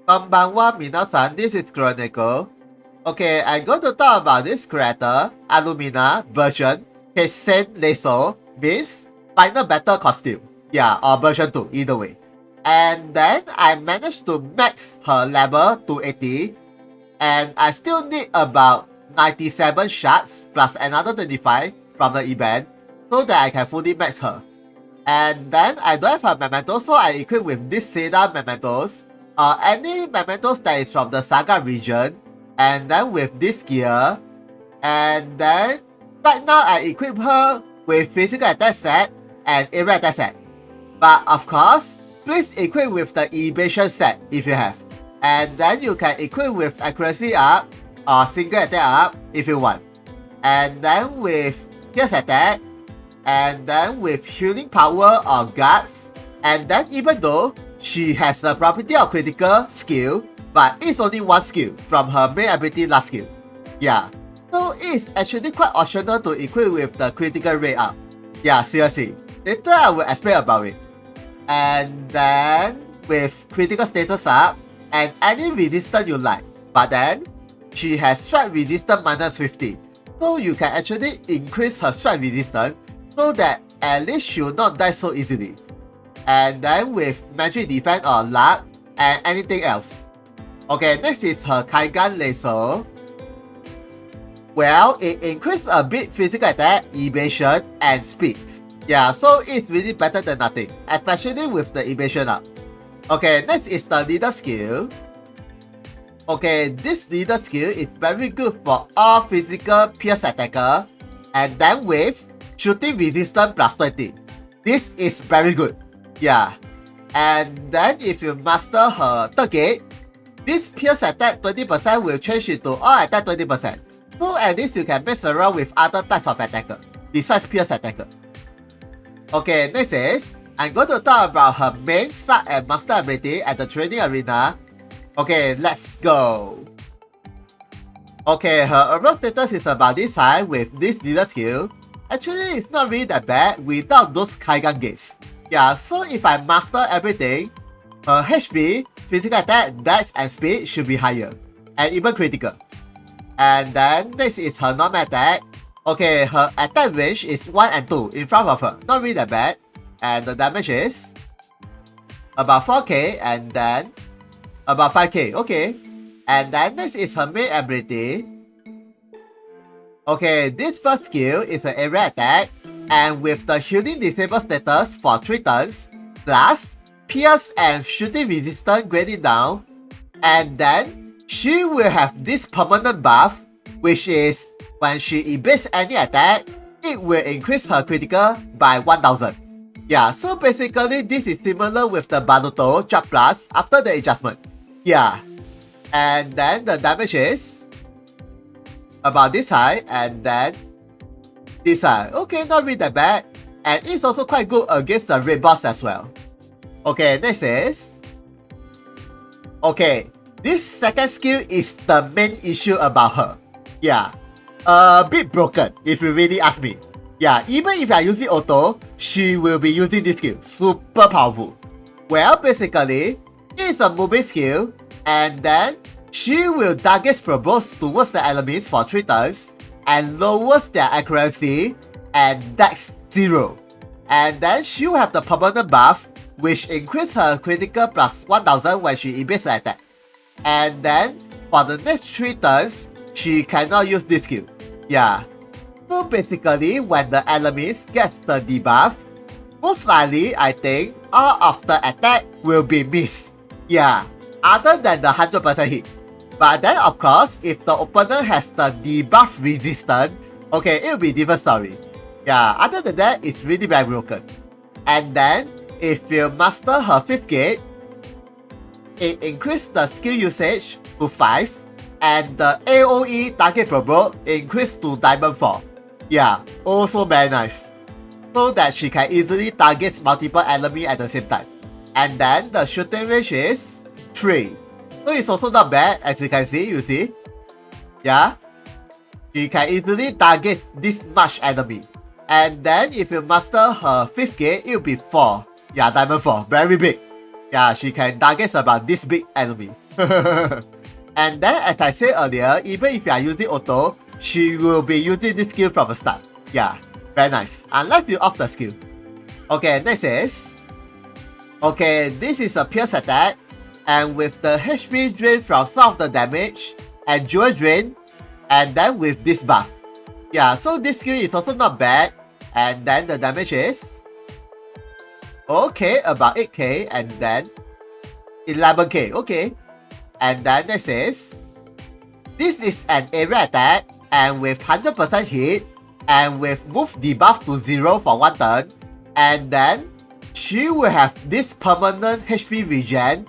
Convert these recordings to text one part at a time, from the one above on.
Konbanwa minasan, this is Chronicle. Okay, I'm going to talk about this character, Alumina version Heisen Leso, means final battle costume. Yeah, or version 2, either way. And then I managed to max her level to 80, and I still need about 97 shards plus another 25 from the event so that I can fully max her. And then I don't have a memento, so I equip with this Seda mementos, any mementos that is from the Saga region, and then with this gear, and then right now I equip her with physical attack set and area attack set. But of course, please equip with the evasion set if you have. And then you can equip with accuracy up or single attack up if you want. And then with pierce attack, and then with healing power or guards. And then even though she has a property of critical skill, but it's only one skill from her main ability last skill. Yeah, so it's actually quite optional to equip with the critical rate up. Yeah, seriously. Later I will explain about it. And then with critical status up and any resistance you like. But then she has strike resistance minus 50. So you can actually increase her strike resistance so that at least she will not die so easily. And then with magic defense or luck and anything else. Okay, next is her Kaigan Laser. Well, it increases a bit physical attack, evasion, and speed. Yeah, so it's really better than nothing, especially with the evasion up. Okay, next is the leader skill. Okay, this leader skill is very good for all physical pierce attacker, and then with shooting resistance plus 20. This is very good. Yeah. And then if you master her third gate, this pierce attack 20% will change into all attack 20%. So at least you can mess around with other types of attacker, besides pierce attacker. Okay, next is, I'm going to talk about her main sub and master ability at the training arena. Okay, let's go. Okay, her overall status is about this high with this leader skill. Actually, it's not really that bad without those Kaigan gates. Yeah, so if I master everything, her HP, physical attack, dex, and speed should be higher, and even critical. And then next is her normal attack. Okay, her attack range is 1 and 2 in front of her, not really that bad. And the damage is about 4k and then about 5k, okay. And then next is her main ability. Okay, this first skill is an area attack, and with the healing disable status for 3 turns, plus pierce and shooting resistance graded down, and then she will have this permanent buff, which is when she evades any attack, it will increase her critical by 1000. Yeah, so basically this is similar with the Baruto Jump Plus after the adjustment. Yeah, and then the damage is about this high, and then this high. Okay, not really that bad, and it's also quite good against the red boss as well. Okay, next is, okay, this second skill is the main issue about her. Yeah, a bit broken if you really ask me. Yeah, even if I use it auto, she will be using this skill, super powerful. Well, basically, it's a moving skill, and then she will target probos towards the enemies for 3 turns and lowers their accuracy and dex 0. And then she will have the permanent buff, which increases her critical plus 1000 when she evades the attack. And then for the next 3 turns, she cannot use this skill. Yeah. So basically, when the enemies get the debuff, most likely I think all of the attack will be missed. Yeah, other than the 100% hit. But then of course, if the opponent has the debuff resistance, okay, it will be different story. Yeah, other than that, it's really very broken. And then, if you master her 5th gate, it increases the skill usage to 5, and the AoE target probo increase to Diamond 4. Yeah, also very nice. So that she can easily target multiple enemies at the same time. And then the shooting range is 3. So it's also not bad, as you can see, you see. Yeah. She can easily target this much enemy. And then if you master her 5th gate, it will be 4. Yeah, Diamond 4, very big. Yeah, she can target about this big enemy. And then as I said earlier, even if you are using auto, she will be using this skill from the start. Yeah, very nice. Unless you off the skill. Okay, next is... Okay, this is a pierce attack. And with the HP drain from some of the damage, and jewel drain, and then with this buff. Yeah, so this skill is also not bad. And then the damage is... Okay, about 8k, and then 11k, okay. And then this is... This is an area attack, and with 100% hit, and with move debuff to 0 for 1 turn, and then she will have this permanent HP regen,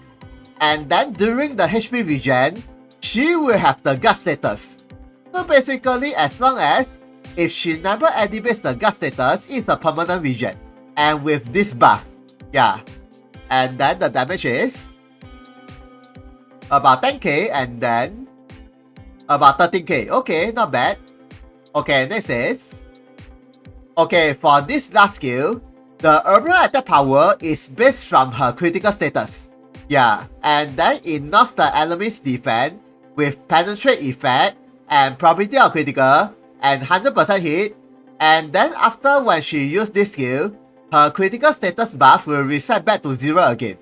and then during the HP regen, she will have the gut status. So basically, as long as if she never activates the gut status, it's a permanent regen. And with this buff, yeah. And then the damage is about 10k, and then about 13k. Okay, not bad. Okay, next is... Okay, for this last skill, the overall attack power is based from her critical status. Yeah, and then it knocks the enemy's defense with penetrate effect and probability of critical and 100% hit. And then after when she used this skill, her critical status buff will reset back to 0 again.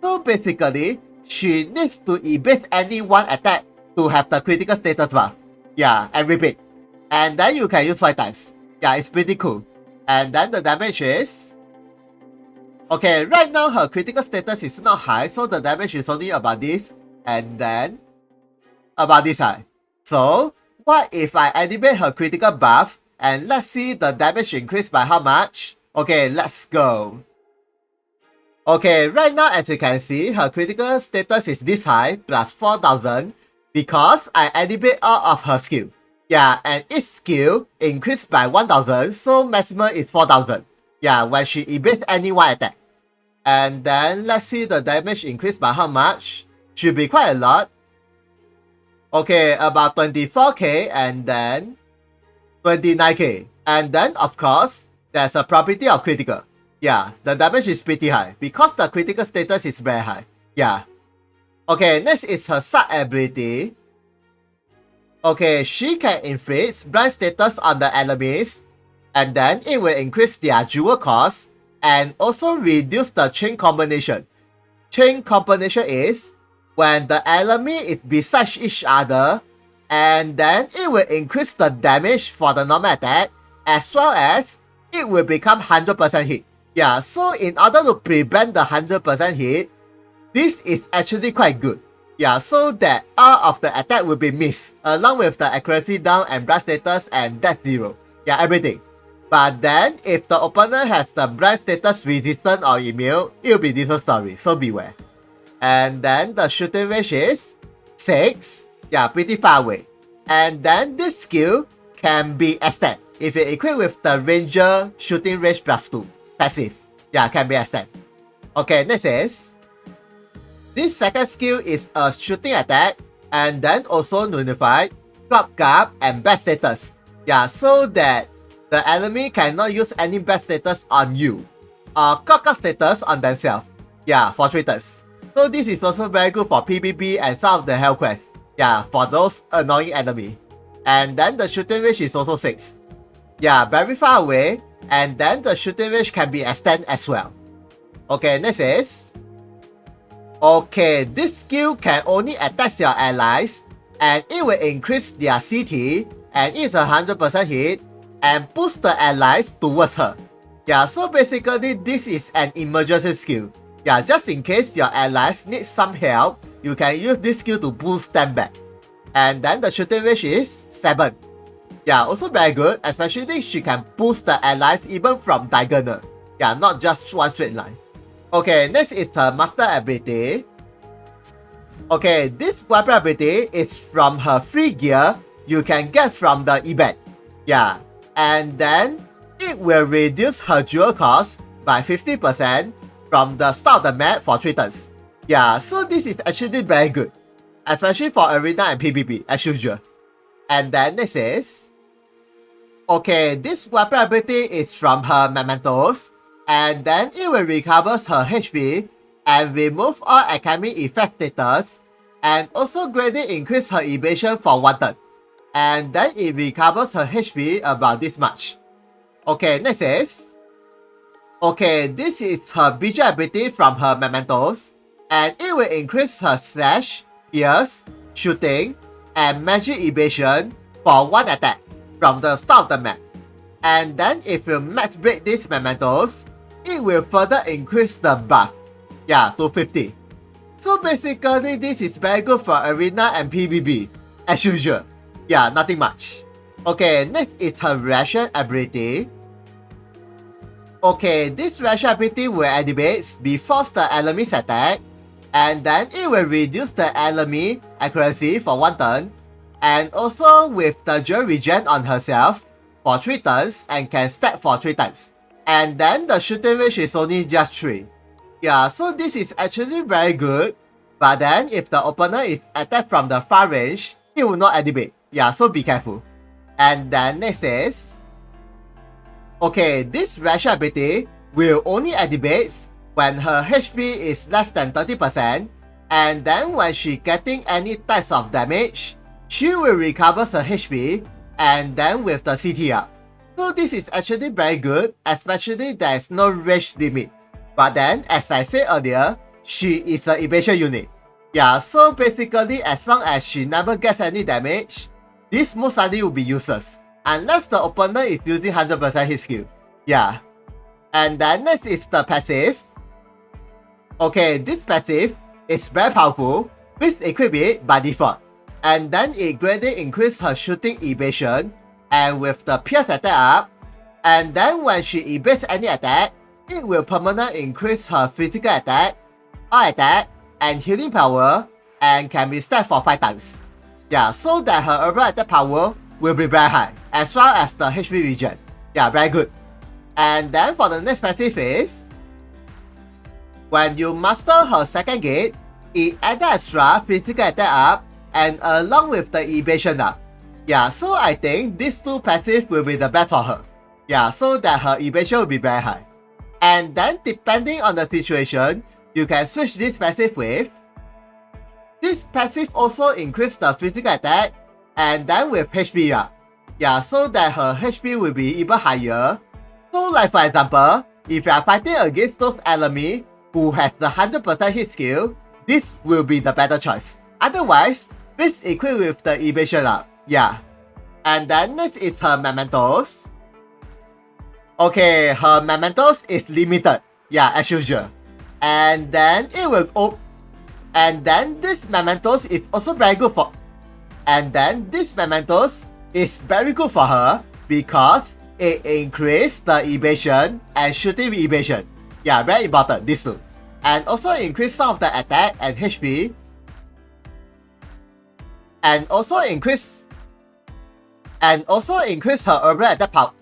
So basically, she needs to evade any one attack to have the critical status buff. Yeah, and repeat. And then you can use 5 times. Yeah, it's pretty cool. And then the damage is... Okay, right now her critical status is not high, so the damage is only about this, and then about this high. So, what if I activate her critical buff, and let's see the damage increase by how much? Okay, let's go. Okay, right now as you can see, her critical status is this high, plus 4000, because I activate all of her skill. Yeah, and each skill increased by 1000, so maximum is 4000. Yeah, when she evades any one attack. And then let's see the damage increase by how much. Should be quite a lot. Okay, about 24k, and then 29k. And then of course, there's a probability of critical. Yeah, the damage is pretty high because the critical status is very high. Yeah. Okay, next is her sub ability. Okay, she can inflict blind status on the enemies, and then it will increase their jewel cost and also reduce the chain combination. Chain combination is when the enemy is beside each other, and then it will increase the damage for the normal attack, as well as it will become 100% hit. Yeah, so in order to prevent the 100% hit, this is actually quite good. Yeah, so that all of the attack will be missed, along with the accuracy down and blast status and death 0. Yeah, everything. But then, if the opponent has the blind status resistant or immune, it will be different story, so beware. And then the shooting range is 6. Yeah, pretty far away. And then this skill can be extended if it equipped with the Ranger shooting range plus 2. Passive. Yeah, can be extended. Okay, next is... This second skill is a shooting attack, and then also nullified, drop guard, and bad status. Yeah, so that the enemy cannot use any bad status on you, or clock out status on themselves. Yeah, for traitors. So this is also very good for PvP and some of the hell quests. Yeah, for those annoying enemy. And then the shooting range is also 6. Yeah, very far away, and then the shooting range can be extended as well. Okay, next is... Okay, this skill can only attack your allies, and it will increase their CT, and it's 100% hit, and boost the allies towards her. Yeah, so basically this is an emergency skill. Yeah, just in case your allies need some help, you can use this skill to boost them back. And then the shooting range is 7. Yeah, also very good, especially she can boost the allies even from diagonal. Yeah, not just one straight line. Okay, next is her master ability. Okay, this weapon ability is from her free gear you can get from the event. Yeah, and then it will reduce her jewel cost by 50% from the start of the map for 3 turns. Yeah, so this is actually very good, especially for arena and PvP as usual. And then next is... Okay, this weapon ability is from her mementos, and then it will recover her HP and remove all academy effect status, and also greatly increase her evasion for 1 turn. And then it recovers her HP about this much. Okay, next is... Okay, this is her visual ability from her mementos, and it will increase her slash, pierce, shooting, and magic evasion for 1 attack from the start of the map. And then if you max break these mementos, it will further increase the buff, to 50. So basically this is very good for arena and PvP, as usual. Nothing much. Okay, next is her ration ability. Okay, this ration ability will activate before the enemy's attack, and then it will reduce the enemy accuracy for 1 turn, and also with the dual regen on herself for 3 turns and can stack for 3 times. And then the shooting range is only just 3. So this is actually very good, but then if the opponent is attacked from the far range, it will not activate. So be careful. And then next is... Okay, this ration ability will only activate when her HP is less than 30%, and then when she getting any types of damage, she will recover her HP, and then with the CT up. So this is actually very good, especially there is no range limit. But then, as I said earlier, she is an evasion unit. So basically as long as she never gets any damage, this most likely will be useless, unless the opponent is using 100% hit skill. And then next is the passive. Okay, this passive is very powerful. Please equip it by default. And then it greatly increases her shooting evasion, and with the pierce attack up, and then when she evades any attack, it will permanently increase her physical attack, all attack, and healing power, and can be stacked for 5 times. So that her overall attack power will be very high, as well as the HP regen. Very good. And then for the next passive is... When you master her second gate, it adds extra physical attack up, and along with the evasion up. So I think these 2 passive will be the best for her. So that her evasion will be very high. And then depending on the situation, you can switch this passive with... This passive also increases the physical attack, and then with HP up. So that her HP will be even higher. So like for example, if you are fighting against those enemies who has the 100% hit skill, this will be the better choice. Otherwise, please equip with the evasion up. And then next is her mementos. Okay, her mementos is limited. As usual. And then it will... And then this mementos is also very good for... And then this mementos is very good for her because it increases the evasion and shooting evasion. Very important, these 2. And also increase some of the attack and HP. And also increase her overall attack power.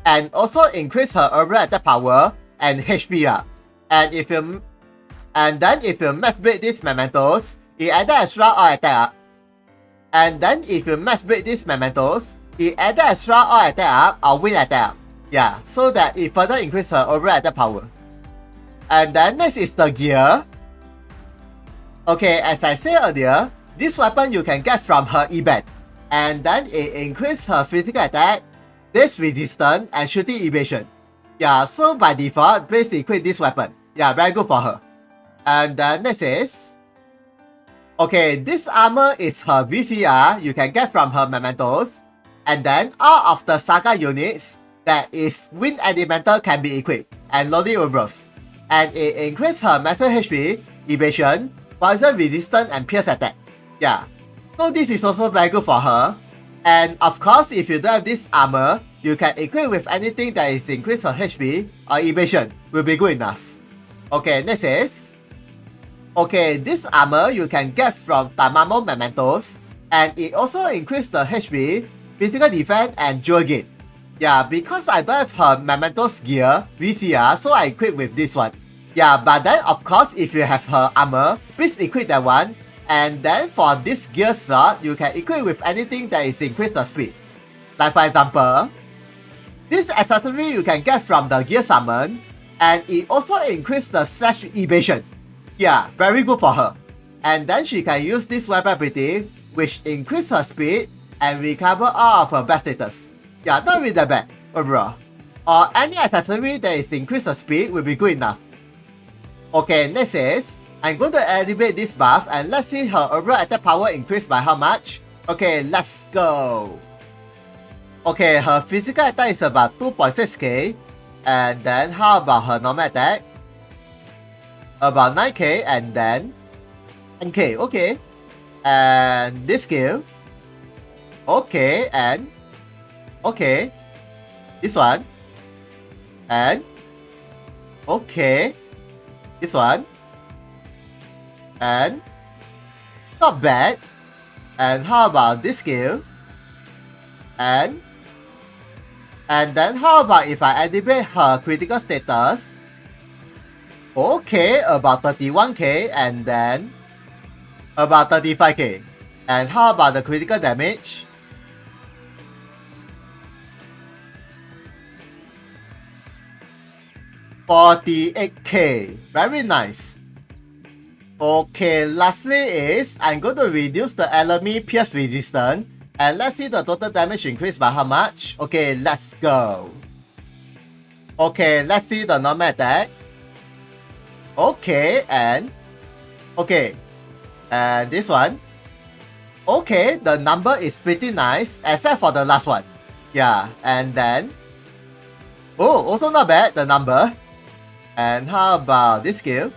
And also increase her overall attack power and HP up. And then if you max break these mementos, it adds extra all attack up. And then if you max break these mementos, it adds extra all attack up or win attack up. So that it further increases her overall attack power. And then next is the gear. Okay, as I said earlier, this weapon you can get from her event. And then it increases her physical attack, dash resistance, and shooting evasion. So by default, please equip this weapon. Very good for her. And then next is... Okay, this armor is her VCR you can get from her mementos. And then all of the saga units that is wind elemental can be equipped and loading Umbros. And it increases her massive HP, evasion, poison resistance, and pierce attack. So this is also very good for her. And of course, if you don't have this armor, you can equip with anything that is increase her HP or evasion will be good enough. Okay, next is... Okay, this armor you can get from Tamamo mementos, and it also increases the HP, physical defense, and dual gate. Because I don't have her mementos gear, VCR, so I equip with this one. But then of course if you have her armor, please equip that one. And then for this gear slot, you can equip with anything that is increase the speed. Like for example, this accessory you can get from the gear summon, and it also increases the slash evasion. Very good for her. And then she can use this weapon ability, which increase her speed and recover all of her bad status. Yeah, not really that bad overall. Or any accessory that is increase her speed will be good enough. Okay, next is, I'm going to activate this buff and let's see her overall attack power increased by how much. Okay, let's go. Okay, her physical attack is about 2.6k. And then how about her normal attack? About 9k and then 10k, okay. And this skill. Okay, and okay. This one. And okay. This one. And not bad. And how about this skill? And then how about if I activate her critical status? Okay, about 31k and then about 35k. And how about the critical damage? $48k. Very nice. Okay, lastly is I'm going to reduce the enemy pierce resistance. And let's see the total damage increase by how much. Okay, let's go. Okay, let's see the normal attack. Okay, and okay. And this one. Okay, the number is pretty nice, except for the last one. Yeah, and then oh, also not bad, the number. And how about this skill?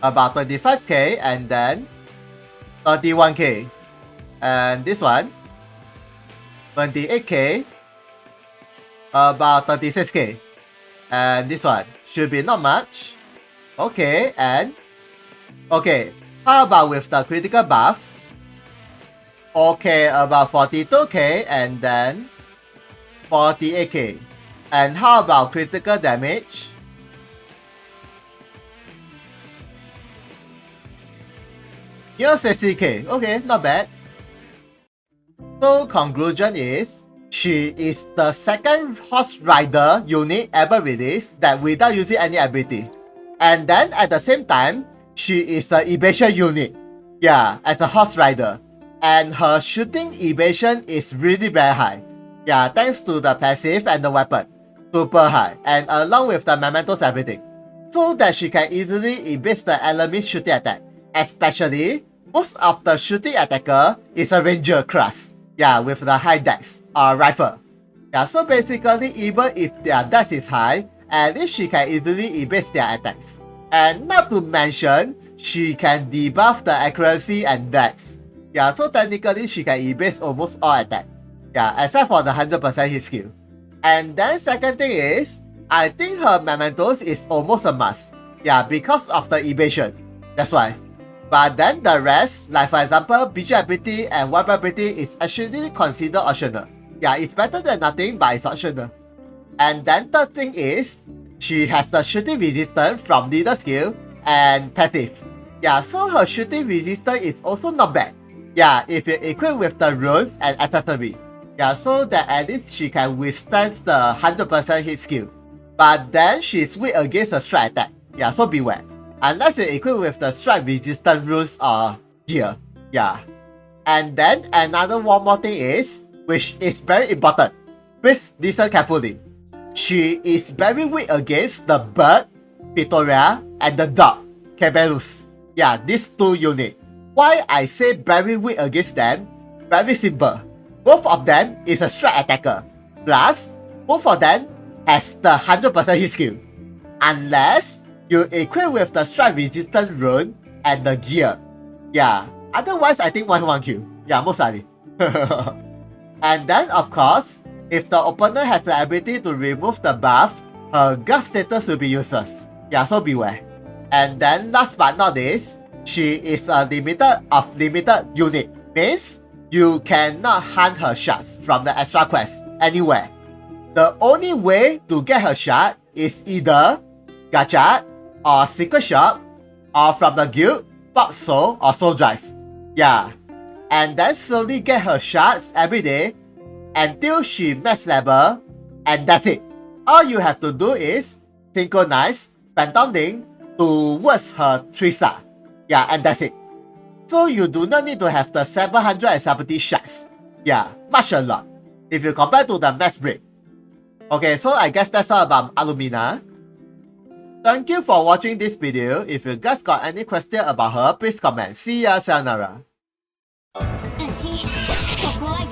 About 25k and then 31k. And this one 28k, about 36k. And this one should be not much. Okay, and okay, how about with the critical buff? Okay, about 42k and then 48k. And how about critical damage? Near 60k. Okay, not bad. So conclusion is, she is the second horse rider unit ever released that without using any ability. And then at the same time, she is an evasion unit. Yeah, as a horse rider. And her shooting evasion is really very high. Yeah, thanks to the passive and the weapon. Super high. And along with the mementos everything. So that she can easily evade the enemy shooting attack. Especially, most of the shooting attacker is a ranger class. Yeah, with the high dex or rifle. Yeah, so basically even if their dex is high, at least she can easily evade their attacks. And not to mention, she can debuff the accuracy and dex. Yeah, so technically she can evade almost all attack. Yeah, except for the 100% hit skill. And then second thing is, I think her mementos is almost a must. Yeah, because of the evasion. That's why. But then the rest, like for example, BG ability and weapon ability is actually considered optional. Yeah, it's better than nothing, but it's optional. And then third thing is, she has the shooting resistance from leader skill and passive. Yeah, so her shooting resistance is also not bad. Yeah, if you equip with the runes and accessory. Yeah, so that at least she can withstand the 100% hit skill. But then she's weak against a strike attack. Yeah, so beware. Unless you equip with the strike resistant runes or gear. Yeah. And then another one more thing is, which is very important. Please listen carefully. She is very weak against the bird, Victoria, and the dog, Cabellus. Yeah, these two units. Why I say very weak against them? Very simple. Both of them is a strike attacker. Plus, both of them has the 100% hit skill. Unless you equip with the strike resistant rune and the gear. Yeah, otherwise I think 1 kill. Yeah, most likely. And then of course, if the opponent has the ability to remove the buff, her gut status will be useless. Yeah, so beware. And then last but not least, she is a limited unit. Means you cannot hunt her shards from the extra quest anywhere. The only way to get her shard is either gacha or secret shop or from the guild, box soul or soul drive. Yeah. And then slowly get her shards every day until she max level, and that's it. All you have to do is synchronize Phantom Link towards her 3-star. Yeah, and that's it. So you do not need to have the 770 shots. Yeah, much a lot. If you compare to the mass break. Okay, so I guess that's all about Alumina. Thank you for watching this video. If you guys got any question about her, please comment. See ya, sayonara. うちここは